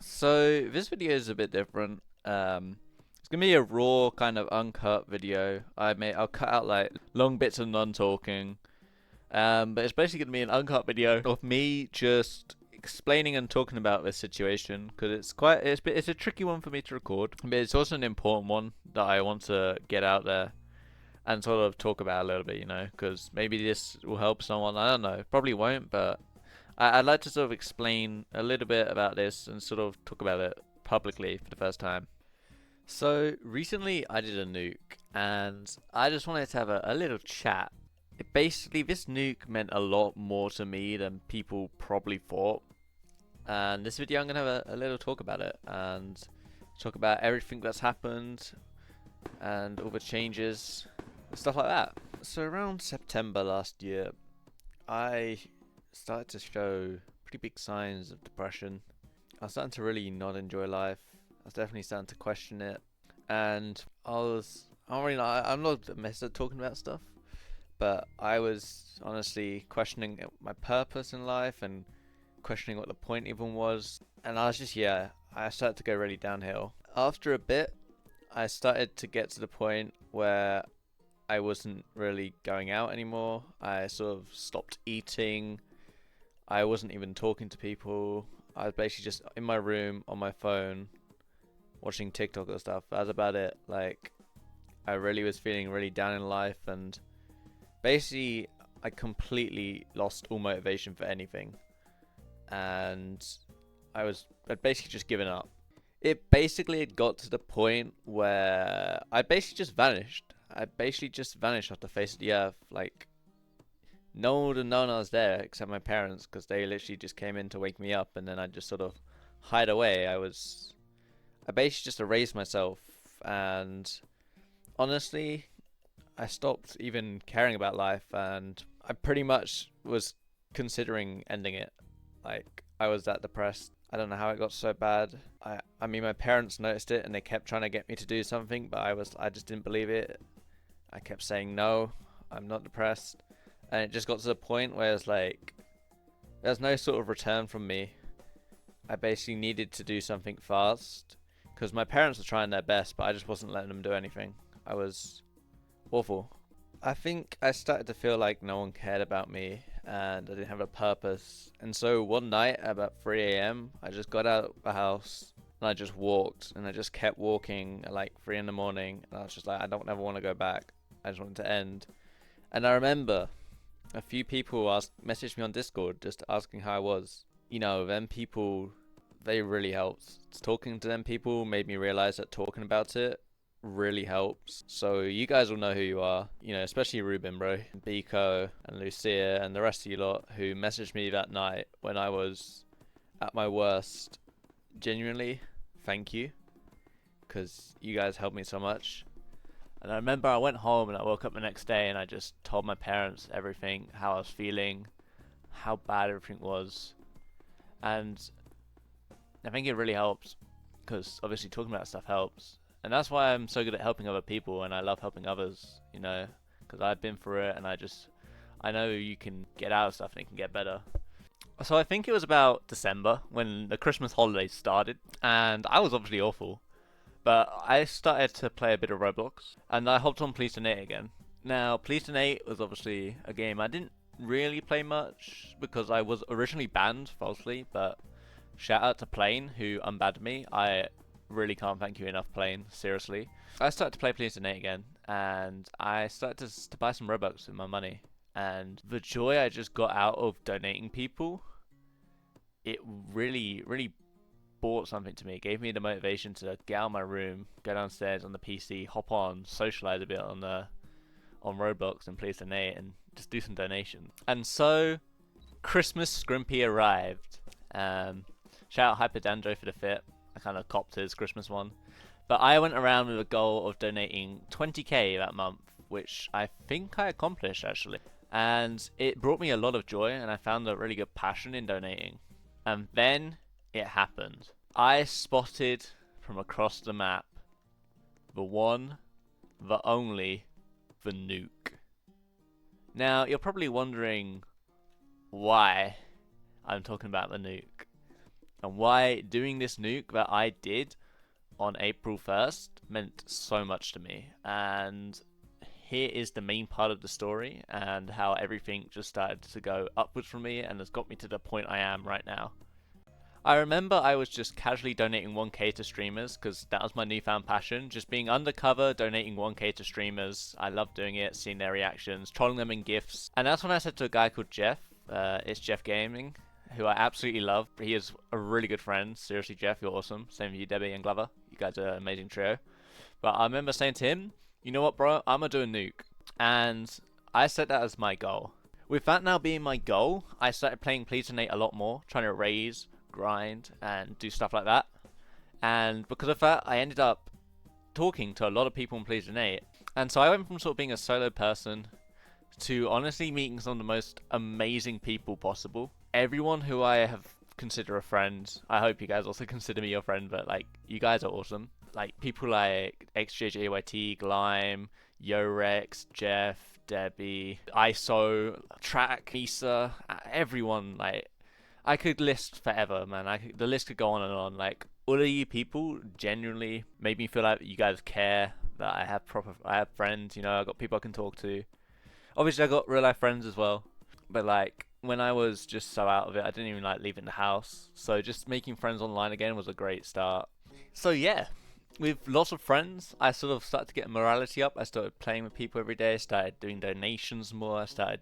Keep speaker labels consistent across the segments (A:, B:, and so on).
A: So this video is a bit different. It's gonna be a raw kind of uncut video. I'll cut out like long bits of non-talking. But it's basically gonna be an uncut video of me just explaining and talking about this situation because it's a tricky one for me to record, but it's also an important one that I want to get out there and sort of talk about a little bit, because maybe this will help someone. I don't know, probably won't, but I'd like to sort of explain a little bit about this and sort of talk about it publicly for the first time. So recently I did a nuke and I just wanted to have a little chat. Basically, this nuke meant a lot more to me than people probably thought. And this video I'm going to have a little talk about it and talk about everything that's happened and all the changes and stuff like that. So around September last year, I started to show pretty big signs of depression. I was starting to really not enjoy life. I was definitely starting to question it, and I don't really know. I'm not the best at talking about stuff, but I was honestly questioning my purpose in life and questioning what the point even was. And I was just, yeah, I started to go really downhill. After a bit, I started to get to the point where I wasn't really going out anymore. I sort of stopped eating. I wasn't even talking to people. I was basically just in my room on my phone watching TikTok or stuff. That was about it. Like, I really was feeling really down in life, and basically I completely lost all motivation for anything. And I'd basically just given up. It basically had got to the point where I basically just vanished. I basically just vanished off the face of the earth. Like, no one would have known I was there except my parents, because they literally just came in to wake me up, and then I just sort of hide away. I basically just erased myself, and honestly, I stopped even caring about life, and I pretty much was considering ending it. Like, I was that depressed. I don't know how it got so bad. I mean, my parents noticed it and they kept trying to get me to do something, but I just didn't believe it. I kept saying no, I'm not depressed. And it just got to the point where it's like, there's no sort of return from me. I basically needed to do something fast because my parents were trying their best, but I just wasn't letting them do anything. I was awful. I think I started to feel like no one cared about me and I didn't have a purpose. And so one night at about 3 a.m., I just got out of the house and I just walked, and I just kept walking at like 3 in the morning. And I was just like, I don't ever want to go back. I just want it to end. And I remember a few people messaged me on Discord just asking how I was. Them people, they really helped. Talking to them people made me realize that talking about it really helps. So you guys will know who you are, especially Ruben, bro, Biko, and Lucia, and the rest of you lot who messaged me that night when I was at my worst. Genuinely, thank you, because you guys helped me so much. And I remember I went home and I woke up the next day and I just told my parents everything, how I was feeling, how bad everything was. And I think it really helps, because obviously talking about stuff helps. And that's why I'm so good at helping other people, and I love helping others, because I've been through it, and I know you can get out of stuff and it can get better. So I think it was about December when the Christmas holidays started, and I was obviously awful. But I started to play a bit of Roblox, and I hopped on Please Donate again. Now, Please Donate was obviously a game I didn't really play much because I was originally banned falsely, but shout out to Plane who unbanned me. I really can't thank you enough, Plane, seriously. I started to play Please Donate again, and I started to buy some Robux with my money. And the joy I just got out of donating people, it really, really bought something to me. It gave me the motivation to get out of my room, go downstairs on the PC, hop on, socialize a bit on Roblox and Please Donate, and just do some donations. And so Christmas Scrimpy arrived. Shout out Hyperdandro for the fit. I kind of copped his Christmas one. But I went around with a goal of donating 20k that month, which I think I accomplished actually. And it brought me a lot of joy, and I found a really good passion in donating. And then it happened. I spotted from across the map the one, the only, the nuke. Now, you're probably wondering why I'm talking about the nuke. and why doing this nuke that I did on April 1st meant so much to me. And here is the main part of the story and how everything just started to go upwards for me and has got me to the point I am right now. I remember I was just casually donating 1k to streamers because that was my newfound passion. Just being undercover, donating 1k to streamers. I love doing it, seeing their reactions, trolling them in GIFs. And that's when I said to a guy called Jeff, it's Jeff Gaming, who I absolutely love. He is a really good friend. Seriously, Jeff, you're awesome. Same for you, Debbie and Glover. You guys are an amazing trio. But I remember saying to him, you know what, bro? I'm going to do a nuke. And I set that as my goal. With that now being my goal, I started playing Please Donate a lot more, trying to raise, grind, and do stuff like that. And because of that, I ended up talking to a lot of people on Please Donate. And so I went from sort of being a solo person to honestly meeting some of the most amazing people possible. Everyone who I have considered a friend, I hope you guys also consider me your friend, but like, you guys are awesome. Like, people like XJJYT, Glime, Yorex, Jeff, Debbie, ISO, Track, Misa, everyone, like, I could list forever, man. The list could go on and on. Like, all of you people genuinely made me feel like you guys care, that I have friends, you know, I got people I can talk to. Obviously, I got real life friends as well, but like, when I was just so out of it, I didn't even like leaving the house. So just making friends online again was a great start. So yeah, with lots of friends, I sort of started to get morality up. I started playing with people every day, started doing donations more, I started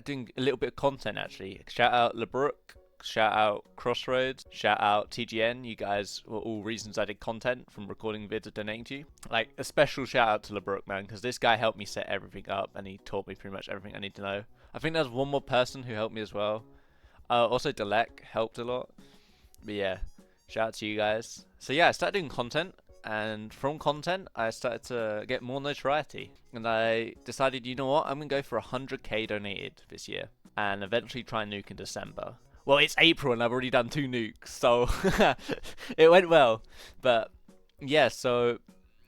A: doing a little bit of content actually. Shout out LeBrook, shout out Crossroads, shout out TGN. You guys were all reasons I did content, from recording vids to donating to you. Like, a special shout out to LeBrook, man, because this guy helped me set everything up and he taught me pretty much everything I need to know. I think there's one more person who helped me as well. Also Delek helped a lot. But yeah, shout out to you guys. So yeah, I started doing content, and from content I started to get more notoriety, and I decided, you know what, I'm gonna go for 100k donated this year and eventually try and nuke in December. Well, it's April and I've already done 2 nukes, so it went well. But yeah, so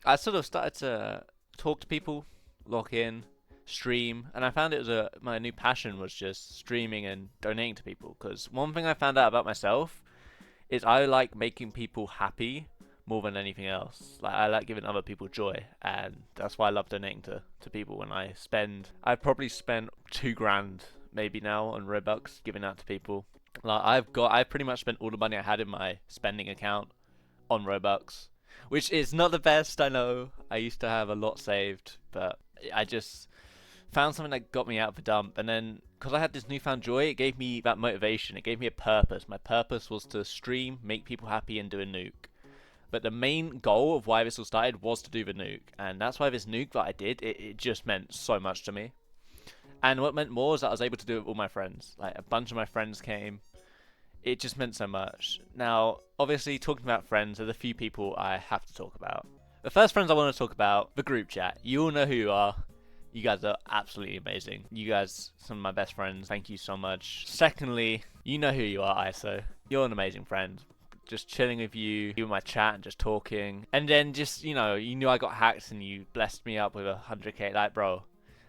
A: I sort of started to talk to people, lock in, stream, and I found it was my new passion was just streaming and donating to people. Because one thing I found out about myself is I like making people happy more than anything else. Like, I like giving other people joy, and that's why I love donating to people. When I've probably spent 2 grand maybe now on Robux giving out to people. Like, I've pretty much spent all the money I had in my spending account on Robux, which is not the best, I know. I used to have a lot saved, but I just found something that got me out of the dump, and then because I had this newfound joy, it gave me that motivation, it gave me a purpose. My purpose was to stream, make people happy, and do a nuke. But the main goal of why this all started was to do the nuke, and that's why this nuke that I did, it just meant so much to me. And what meant more is that I was able to do it with all my friends. Like, a bunch of my friends came. It just meant so much. Now, obviously, talking about friends, are the few people I have to talk about. The first friends I want to talk about, the group chat. You all know who you are. You guys are absolutely amazing. You guys, some of my best friends. Thank you so much. Secondly, you know who you are, ISO. You're an amazing friend. Just chilling with you, my chat and just talking. And then just, you know, you knew I got hacked and you blessed me up with 100k. Like, bro,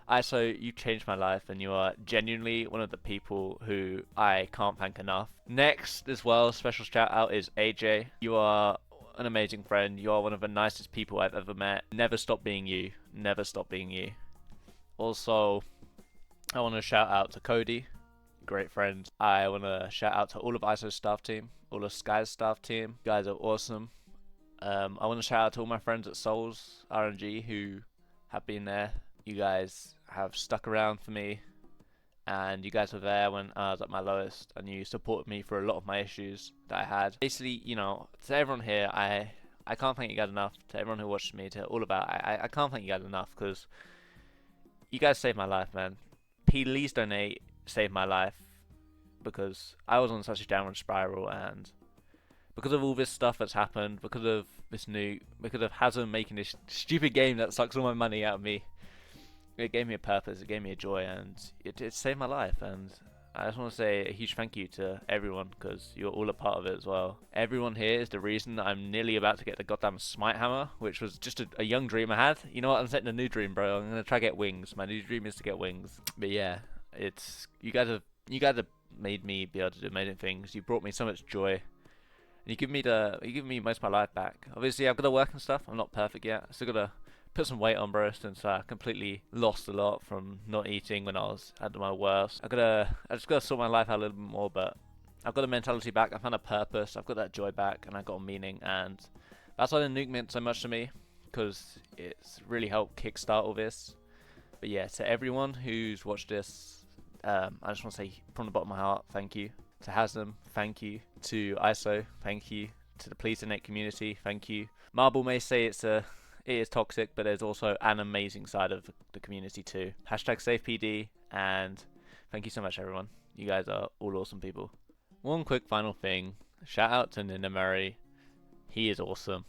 A: ISO, you changed my life, and you are genuinely one of the people who I can't thank enough. Next, as well, special shout out is AJ. You are an amazing friend. You are one of the nicest people I've ever met. Never stop being you. Never stop being you. Also, I want to shout out to Cody, great friend. I want to shout out to all of ISO's staff team, all of Sky's staff team. You guys are awesome. I want to shout out to all my friends at Souls RNG who have been there. You guys have stuck around for me, and you guys were there when I was at my lowest, and you supported me for a lot of my issues that I had. Basically, you know, to everyone here, I can't thank you guys enough. To everyone who watched me, to all about, I can't thank you guys enough, because you guys saved my life, man. Please donate, save my life, because I was on such a downward spiral, and because of all this stuff that's happened, because of this nuke, because of Hazard making this stupid game that sucks all my money out of me, it gave me a purpose, it gave me a joy, and it saved my life. And I just want to say a huge thank you to everyone, because you're all a part of it as well. Everyone here is the reason that I'm nearly about to get the goddamn Smite Hammer, which was just a young dream I had. You know what, I'm setting a new dream, bro. I'm going to try to get wings. My new dream is to get wings. But yeah, it's you guys have made me be able to do amazing things. You brought me so much joy. And you give me most of my life back. Obviously, I've got to work and stuff. I'm not perfect yet. I still gotta put some weight on, bro, since I completely lost a lot from not eating when I was at my worst. I just gotta sort my life out a little bit more, but I've got the mentality back. I found a purpose. I've got that joy back, and I got a meaning, and that's why the nuke meant so much to me, because it's really helped kickstart all this. But yeah, to everyone who's watched this, I just want to say from the bottom of my heart, thank you. To Haslam, thank you. To ISO, thank you. To the Please Donate community, thank you. Marble may say it is toxic, but there's also an amazing side of the community too. #SafePD, and thank you so much, everyone. You guys are all awesome people. One quick final thing. Shout out to Nina Murray. He is awesome.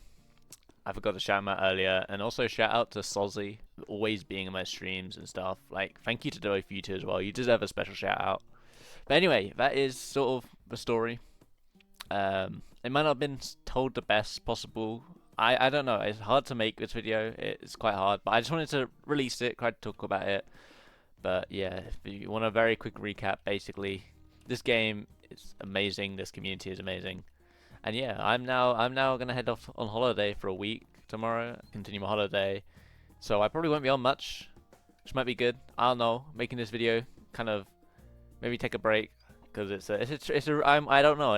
A: I forgot to shout him out earlier, and also shout out to Sozzy, always being in my streams and stuff. Like, thank you to both you two as well. You deserve a special shout out. But anyway, that is sort of the story. It might not have been told the best possible. I don't know. It's hard to make this video. It's quite hard, but I just wanted to release it, try to talk about it. But yeah, if you want a very quick recap, basically, this game is amazing. This community is amazing. And yeah, I'm now gonna head off on holiday for a week tomorrow. Continue my holiday, so I probably won't be on much, which might be good. I don't know. Making this video, kind of maybe take a break, because I don't know.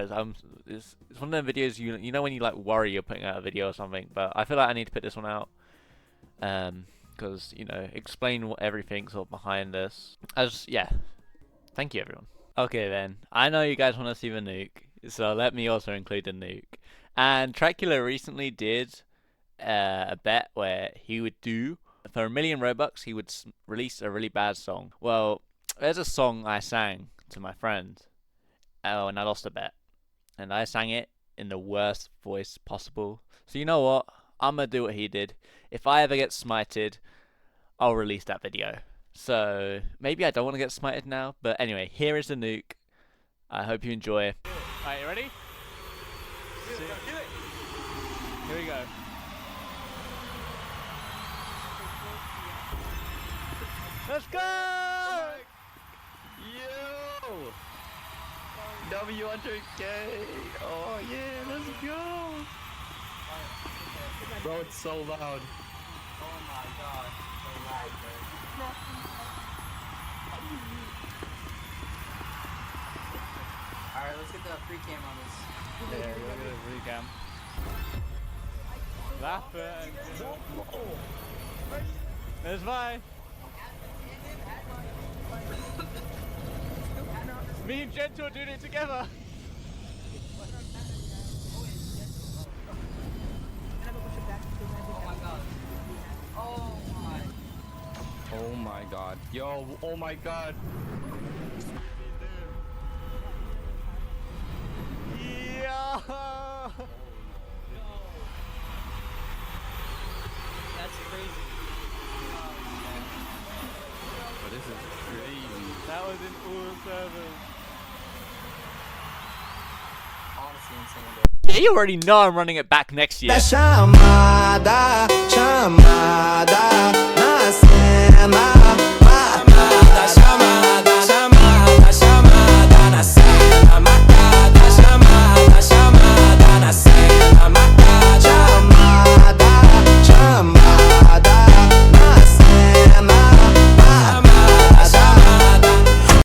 A: It's one of them videos you know when you like worry you're putting out a video or something. But I feel like I need to put this one out, because explain what everything sort of behind this. Yeah, thank you everyone. Okay then, I know you guys want to see the nuke. So let me also include the nuke. And Dracula recently did a bet where he would do, for 1 million Robux, he would release a really bad song. Well, there's a song I sang to my friend, and I lost a bet. And I sang it in the worst voice possible. So you know what? I'm going to do what he did. If I ever get smited, I'll release that video. So maybe I don't want to get smited now. But anyway, here is the nuke. I hope you enjoy. Alright, you ready? Do it. Here we go. Let's go!
B: Yo! W100K! Oh yeah, let's go! Bro, it's so loud.
C: Oh my god, so loud, bro. Alright, let's get the free cam on this.
A: Yeah, we'll get a free cam. Laugh it. There's mine. Me and Gento are doing it together.
B: Oh my god. Yo, oh my god.
A: Yeah.
C: That's crazy.
B: But this is crazy.
A: That was in full service.
C: Honestly insane, bro.
A: Yeah, you already know I'm running it back next year.
D: Chamada, chamada, na cena.